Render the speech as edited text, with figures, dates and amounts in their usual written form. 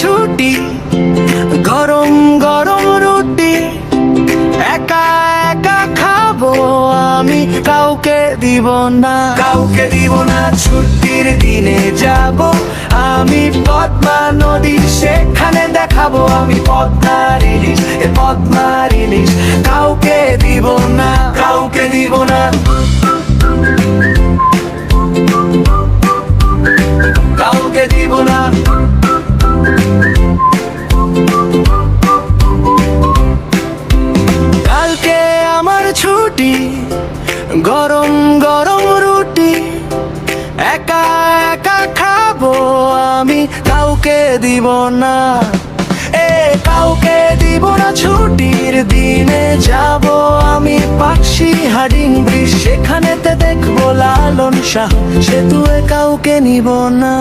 ছুটি, গরম গরম রুটি একা একা খাবো আমি, কাউকে দিব না, কাউকে দিব না। ছুটির দিনে যাব আমি পদ্মা নদী, সেখানে দেখাবো আমি পদ্মার ইলিশ, পদ্মার ইলিশ। কাউকে দিব না, কাউকে দিব না, কাউকে দিব না। কালকে আমার ছুটি, গরম গরম রুটি একা একা খাবো আমি, কাউকে দিব না, কাউকে দিব না। ছুটির দিনে যাব আমি পাকশিহাটিং ব্রিজ, সেখানেতে দেখবো লালন শাহ সেতুয়ে, কাউকে নিব না।